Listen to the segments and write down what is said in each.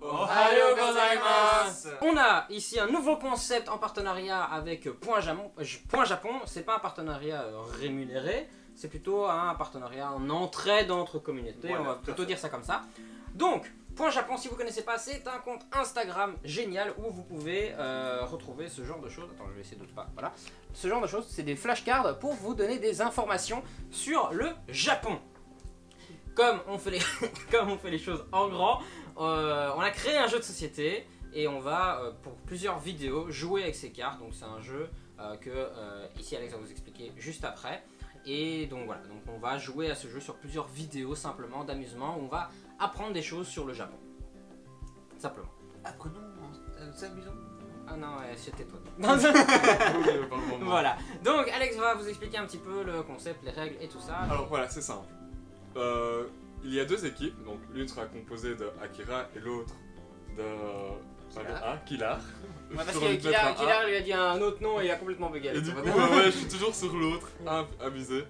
Ohayou gozaimasu. On a ici un nouveau concept en partenariat avec Point Japon. C'est pas un partenariat rémunéré, c'est plutôt un partenariat en entraide entre communautés, Voilà, on va plutôt dire ça comme ça. Donc, Point Japon, si vous connaissez pas, c'est un compte Instagram génial où vous pouvez retrouver ce genre de choses. Attends, je vais essayer de pas. Voilà. Ce genre de choses, c'est des flashcards pour vous donner des informations sur le Japon. Comme on fait les choses en grand, on a créé un jeu de société et on va, pour plusieurs vidéos, jouer avec ces cartes. Donc c'est un jeu que ici Alex va vous expliquer juste après. Et donc voilà, donc on va jouer à ce jeu sur plusieurs vidéos simplement d'amusement où on va apprendre des choses sur le Japon. Simplement. Apprenons, s'amusons. Ah non, c'était toi. Voilà. Voilà. Donc Alex va vous expliquer un petit peu le concept, les règles et tout ça. Alors voilà, c'est simple. Il y a deux équipes, donc l'une sera composée de Akira et l'autre de Kilar. Ouais, parce Sur que le mettre un A. Kilar lui a dit un autre nom et il a complètement bugué. Et du coup, ouais, je suis toujours sur l'autre, abusé.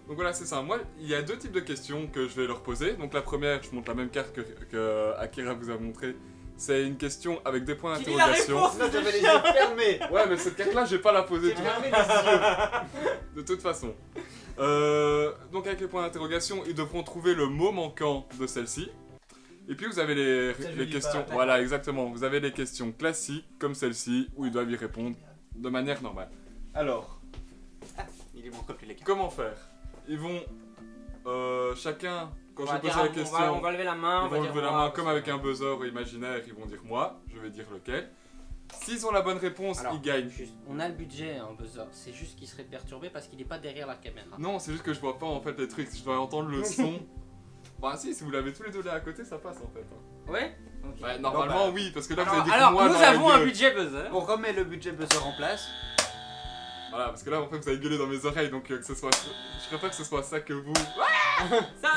Donc voilà, c'est ça. Moi, il y a deux types de questions que je vais leur poser. Donc la première, je montre la même carte que Akira vous a montré. C'est une question avec des points Tu dis la d'interrogation. réponse. Là, j'avais les yeux fermés. Ouais, mais cette carte-là, je vais pas la poser. J'ai tu vois. fermé les yeux. De toute façon. Donc avec les points d'interrogation, ils devront trouver le mot manquant de celle-ci. Et puis vous avez Ça, je les lis questions, pas, voilà exactement, vous avez les questions classiques comme celle-ci où ils doivent y répondre de manière normale. Alors, Il lui montre plus les cartes. comment faire? Ils vont chacun, quand je On va vais poser dire- la question, on va lever la main. ils on va vont dire lever la moi, main comme avec un buzzer imaginaire, ils vont dire moi, je vais dire lequel. S'ils ont la bonne réponse, Alors, ils gagnent. juste, on a le budget en buzzer, c'est juste qu'il serait perturbé parce qu'il n'est pas derrière la caméra. Non, c'est juste que je vois pas en fait les trucs, je dois entendre le son. Bah si vous l'avez tous les deux là à côté, ça passe en fait. Hein. Ouais, ok. Ouais, normalement oui, parce que là vous avez dit Alors, moi nous dans la avons un gueule. budget buzzer. On remet le budget buzzer en place. Voilà, parce que là en fait vous avez gueulé dans mes oreilles, donc que ce soit... Je préfère que ce soit ça que vous... Ça,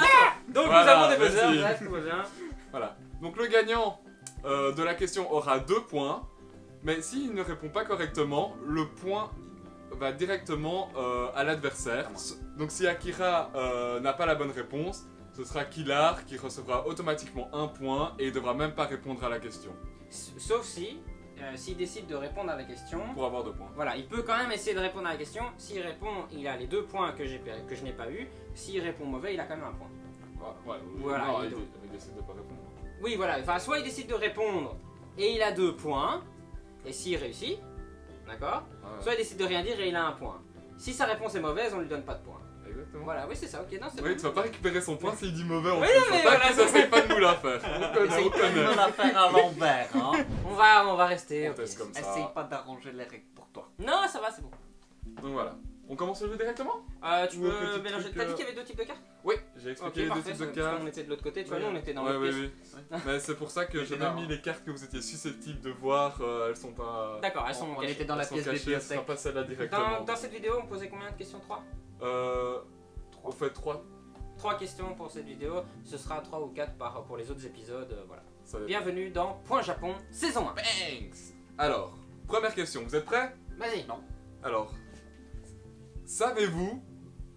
donc Voilà, nous avons des buzzers, merci. bref, tout va bien. Voilà. Donc le gagnant de la question aura 2 points, mais s'il ne répond pas correctement, le point va directement à l'adversaire. Donc si Akira n'a pas la bonne réponse, ce sera Kilar qui recevra automatiquement 1 point et il devra même pas répondre à la question Sauf si, s'il décide de répondre à la question, pour avoir 2 points. voilà, il peut quand même essayer de répondre à la question. S'il répond, il a les 2 points que je n'ai pas eu. S'il répond mauvais, il a quand même un point. Ouais, Voilà, non, il il décide de pas répondre. Oui, voilà, enfin, soit il décide de répondre et il a 2 points, et s'il réussit, d'accord, Ouais, soit il décide de rien dire et il a 1 point. Si sa réponse est mauvaise, on lui donne pas de points. exactement. Voilà, oui, c'est ça, ok, non, c'est Oui, bon. tu vas pas récupérer son point s'il dit mauvais en Oui, plus. non, mais Faut pas voilà, que ça essaye pas de nous la faire. On connaît, on Essaye pas de connaît. me la faire à l'envers, hein. On va rester. On ok. teste comme ça. Essaye pas d'arranger les règles pour toi. Non, ça va, c'est bon. Donc voilà. On commence le jeu directement? Tu Ou un peux petit mélanger. truc, T'as dit qu'il y avait 2 types de cartes? Oui, j'ai expliqué les deux parfait, types de parce cartes. qu'on était de l'autre côté, tu vois, nous on était dans Ouais, l'autre oui, pièce. oui. Mais c'est pour ça que j'ai C'était même mis marrant. les cartes que vous étiez susceptibles de voir, elles sont pas... D'accord, elles sont On cachées. était dans la elles sont pièce cachées, ce bibliothèque. sera pas celle-là directement. Dans cette vidéo, on posait combien de questions? 3? On fait 3. 3 questions pour cette vidéo, ce sera 3 ou 4 pour les autres épisodes, voilà. Ça dépend. Bienvenue dans Point Japon, saison 1. Thanks. Alors, première question, vous êtes prêts? Vas-y. Non. Alors, savez-vous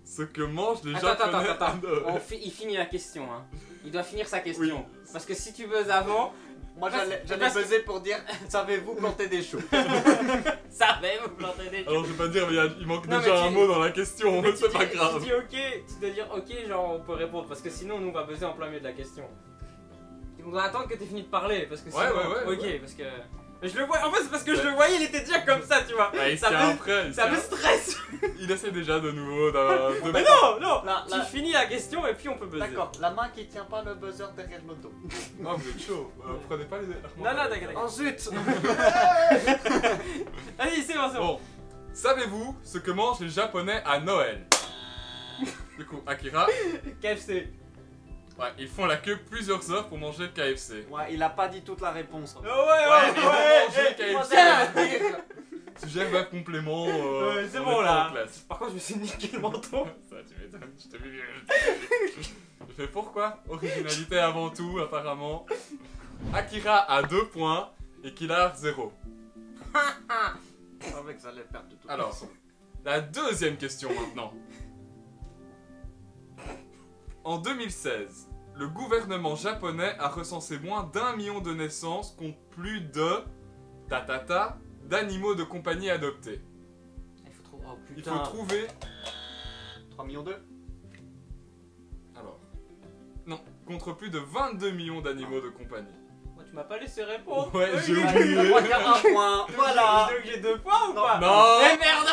ce que mangent les Attends, Japonais attends. à Noël? Il finit la question, hein. Il doit finir sa question. Oui. Parce que si tu buzzes avant, Moi j'allais parce que- buzzer pour dire savez-vous planter des choux? ça va vous planter des Alors je vais pas dire, mais il manque Non, déjà mais un tu- mot dans la question, Mais c'est pas Tu grave. dis ok, tu dois dire ok, genre on peut répondre, parce que sinon nous on va buzzer en plein milieu de la question. On doit attendre que t'aies fini de parler, parce que sinon... Ouais, Ok, ouais. parce que... Mais je le vois, en fait c'est parce que je le voyais, il était déjà comme ça, tu vois. Ouais, il ça tient me, après, il ça me tient. stresse. Il essaie déjà de nouveau de... Mais non, non, Là, tu finis la question et puis on peut buzzer. D'accord, la main qui tient pas le buzzer derrière le dos. Oh, vous êtes chaud. Prenez pas les... Non, non, d'accord. Oh zut! Allez, c'est bon, c'est bon. Bon, savez-vous ce que mangent les Japonais à Noël? Du coup, Akira, KFC. ouais, ils font la queue plusieurs heures pour manger le KFC. Ouais, il a pas dit toute la réponse. Oh, ouais, mais ils vont manger Moi, KFC. c'est à dire. Sujet verbe complément. Ouais, c'est on bon, est là. en classe. Par contre, je me suis niqué le menton. Ça, tu m'étonnes, je t'ai vu. Je fais pourquoi? Originalité avant tout, apparemment. Akira a 2 points et Kilar 0. Je savais que ça allait perdre de toute Alors, façon. la deuxième question maintenant. En 2016, Le gouvernement japonais a recensé moins d'1 million de naissances contre plus de d'animaux de compagnie adoptés. Il faut trouver. Oh Il putain. faut trouver. 3 millions d'eux. Alors. Non, contre plus de 22 millions d'animaux de compagnie. Moi, tu m'as pas laissé répondre. Ouais, j'ai On oublié. va faire un point. Voilà. Donc j'ai 2 points ou pas? Non. Eh merde.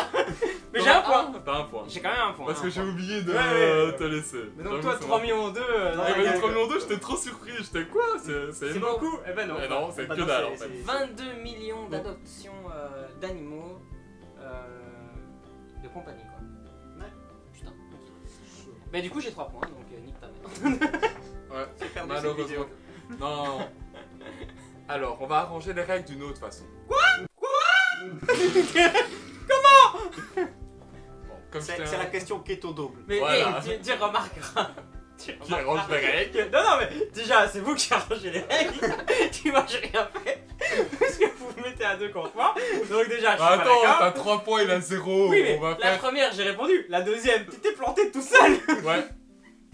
Mais j'ai un point. T'as un point. J'ai quand même un point. Parce un que j'ai point. oublié de Ouais. te laisser. Mais donc J'avoue, toi, c'est 3 vrai. millions 2. Eh ben, les 3 millions 2, j'étais trop surpris. J'étais quoi? C'est C'est énorme. beaucoup. Eh ben non. Eh non, c'est Bah que non, dalle c'est- en fait. c'est- 22 millions d'adoptions d'animaux de compagnie quoi. Ouais. Putain. Mais du coup j'ai 3 points donc nique ta mère. Ouais, J'ai perdu cette malheureusement. vidéo. Non. Alors, on va arranger les règles d'une autre façon. Bon, comme je C'est t'ai c'est la question keto double. Mais Voilà. hey, tu remarqueras. qui arrange les règles. Non, non, mais déjà, c'est vous qui arrangez les règles. Tu vois, j'ai rien fait. Parce que vous vous mettez à 2 contre moi. Donc, déjà, je suis pas Attends, d'accord. t'as 3 points, il a 0. Oui, mais on va la faire. première, j'ai répondu. La deuxième, tu t'es planté tout seul. Ouais.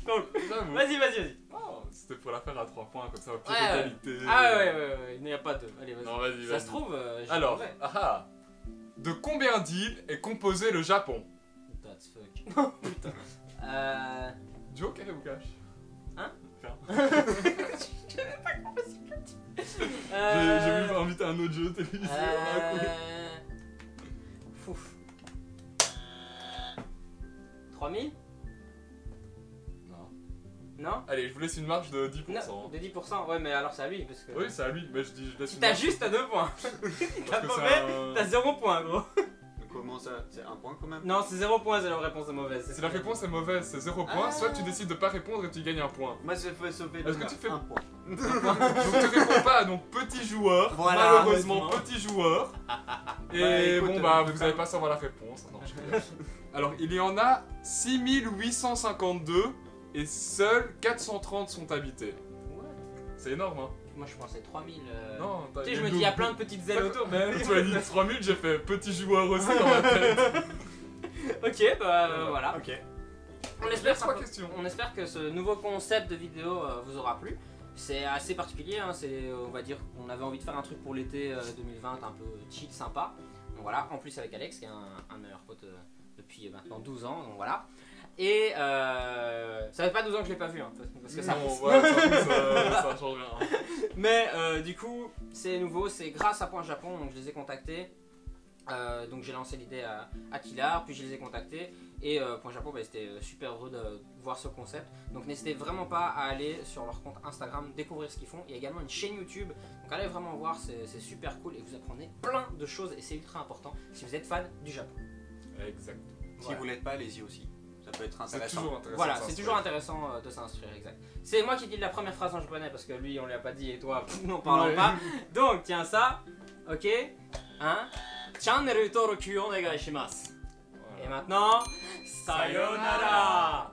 Donc, J'avoue. vas-y. Oh, c'était pour la faire à 3 points, comme ça, au pied Ouais, ouais. d'égalité. Ah, ouais, il n'y a pas de. Allez, vas-y. Non, vas-y, Ça vas-y. se trouve, j'ai Alors, mauvais. de combien d'îles est composé le Japon? That's fuck. Non, putain. Duo, carré ou cash? Hein? Tiens. J'ai voulu inviter un autre jeu télévisé. Fouf. 3000? Non. Non? Allez, je vous laisse une marge de 10%. Non, de 10%, ouais, mais alors c'est à lui parce que. Oui, c'est à lui, mais je dis, je laisse Si une t'as marge. juste, t'as 2 points. T'as Parce que mauvais, c'est un- t'as 0 point, gros. Comment ça? C'est un point quand même? Non, c'est 0 point, c'est la réponse est mauvaise. Si la réponse est mauvaise, c'est 0 point, Ah. soit tu décides de pas répondre et tu gagnes un point. Moi je fais sauver Est-ce que tu fais- un point. Donc tu réponds pas, donc petit joueur, Voilà, malheureusement honnêtement. petit joueur. Et Bah, écoute, bon bah je vous peux allez pas- pas savoir la réponse. Non, je rigole. Alors il y en a 6852 et seuls 430 sont habités. What? C'est énorme hein. Moi je pensais 3000. Non, t'as Tu sais, je me dis, il y a plein de petites ailes autour. Bah oui. Tu as dit 3000, j'ai fait petit joueur aussi dans ma tête. Ok, bah voilà. Ok. On espère, 3 questions. on espère que ce nouveau concept de vidéo vous aura plu. C'est assez particulier, hein, on va dire qu'on avait envie de faire un truc pour l'été 2020 un peu chill, sympa. Donc voilà, en plus avec Alex qui est un meilleur pote depuis maintenant 12 ans, donc voilà. Et ça fait pas 12 ans que je l'ai pas vu, hein, parce que ça Non, pousse. ouais, ça change rien. Mais du coup, c'est nouveau, c'est grâce à Point Japon, donc je les ai contactés. Donc j'ai lancé l'idée à Kilar, puis je les ai contactés et Point Japon c'était super heureux de voir ce concept. Donc n'hésitez vraiment pas à aller sur leur compte Instagram, découvrir ce qu'ils font. Il y a également une chaîne YouTube, donc allez vraiment voir, c'est super cool et vous apprenez plein de choses et c'est ultra important si vous êtes fan du Japon. Exact. Si Voilà. vous l'êtes pas, allez-y aussi. Ça peut être C'est intéressant. toujours intéressant. Voilà, de c'est s'instruire. toujours intéressant de s'instruire, exact. C'est moi qui dis la première phrase en japonais parce que lui on lui a pas dit et toi n'en parlons Ouais. pas. Donc tiens ça, ok, hein, channel登録お願いします. Et Voilà. maintenant, sayonara.